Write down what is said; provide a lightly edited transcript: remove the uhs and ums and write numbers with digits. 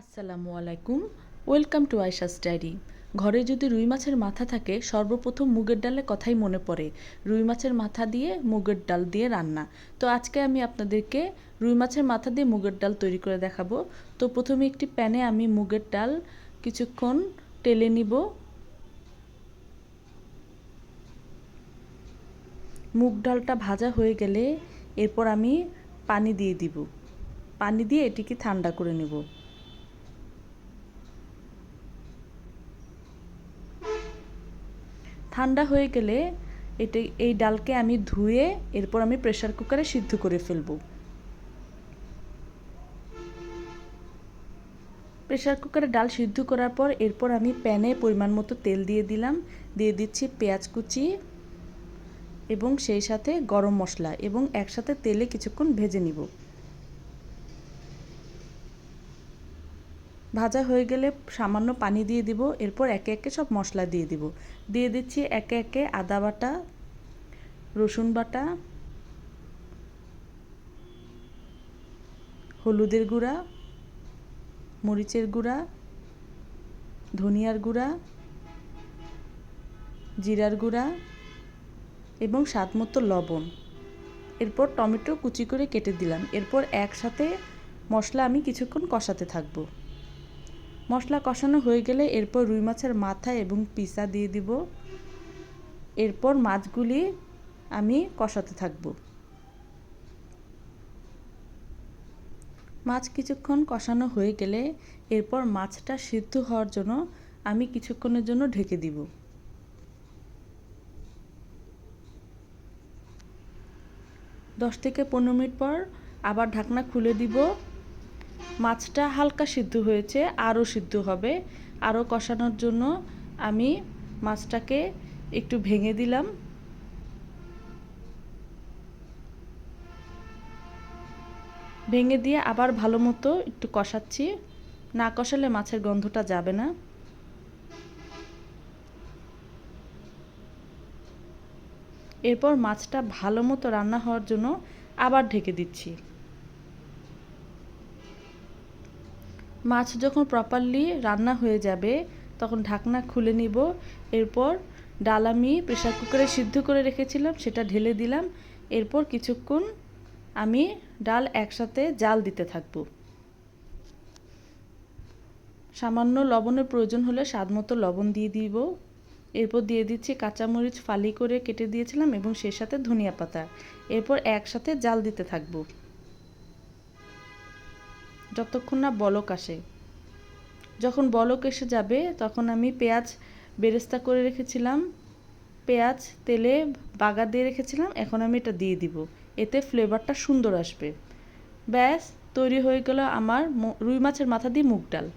আসসালামু আলাইকুম। Welcome to Ayesha's diary. ঘরে যদি রুই মাছের মাথা থাকে সর্বপ্রথম মুগের ডালের কথাই মনে পড়ে। রুই মাছের মাথা দিয়ে মুগের ডাল দিয়ে রান্না। তো আজকে আমি আপনাদেরকে রুই মাছের মাথা দিয়ে মুগের ডাল তৈরি করে দেখাবো। তো প্রথমে একটি প্যানে আমি মুগের ডাল কিছুক্ষণ টেলে নিব। মুগ ডালটা ভাজা হয়ে গেলে এরপর আমি পানি দিয়ে দিব। পানি দিয়ে এটিকে ঠান্ডা করে নেব। ঠান্ডা হয়ে গেলে এই ডালকে আমি ধুয়ে এরপর আমি প্রেসার কুকারে সিদ্ধ করে ফেলব। প্রেসার কুকারে ডাল সিদ্ধ করার পর এরপর আমি প্যানে পরিমাণ মতো তেল দিয়ে দিলাম। দিয়ে দিচ্ছি পেঁয়াজ কুচি এবং সেই সাথে গরম মশলা এবং একসাথে তেলে কিছুক্ষণ ভেজে নিব। ভাজা হয়ে গেলে সামান্য পানি দিয়ে দিব। এরপর একে একে সব মশলা দিয়ে দিব। দিয়ে দিচ্ছি একে একে আদা বাটা, রসুন বাটা, হলুদের গুঁড়া, মরিচের গুঁড়া, ধনিয়ার গুঁড়া, জিরার গুঁড়া এবং স্বাদমতো লবণ। এরপর টমেটো কুচি করে কেটে দিলাম। এরপর একসাথে মশলা আমি কিছুক্ষণ কষাতে থাকব। মশলা কষানো হয়ে গেলে এরপর রুই মাছের মাথা এবং পিসা দিয়ে দিব। এরপর মাছগুলি আমি কষাতে থাকব। মাছ কিছুক্ষণ কষানো হয়ে গেলে এরপর মাছটা সিদ্ধ হওয়ার জন্য আমি কিছুক্ষণের জন্য ঢেকে দিব। 10 থেকে 15 মিনিট পর আবার ঢাকনা খুলে দিব। মাছটা হালকা সিদ্ধ হয়েছে, আরও সিদ্ধ হবে। আরও কষানোর জন্য আমি মাছটাকে একটু ভেঙে দিলাম। ভেঙে দিয়ে আবার ভালো মতো একটু কষাচ্ছি। না কষালে মাছের গন্ধটা যাবে না। এরপর মাছটা ভালো মতো রান্না হওয়ার জন্য আবার ঢেকে দিচ্ছি। মাছ যখন প্রপারলি রান্না হয়ে যাবে তখন ঢাকনা খুলে নিব। এরপর ডাল আমি প্রেসার কুকারে সিদ্ধ করে রেখেছিলাম সেটা ঢেলে দিলাম। এরপর কিছুক্ষণ আমি ডাল একসাথে জাল দিতে থাকব। সামান্য লবণের প্রয়োজন হলে স্বাদমতো লবণ দিয়ে দিব। এরপর দিয়ে দিচ্ছি কাঁচামরিচ ফালি করে কেটে দিয়েছিলাম এবং সেই সাথে ধনিয়া পাতা। এরপর একসাথে জাল দিতে থাকব যতক্ষণ না বলক আসে। যখন বলক এসে যাবে তখন আমি পেঁয়াজ বেরেস্তা করে রেখেছিলাম, পেঁয়াজ তেলে বাগার দিয়ে রেখেছিলাম, এখন আমি এটা দিয়ে দিব। এতে ফ্লেভারটা সুন্দর আসবে। ব্যাস, তৈরি হয়ে গেল আমার রুই মাছের মাথা দিয়ে মুগ ডাল।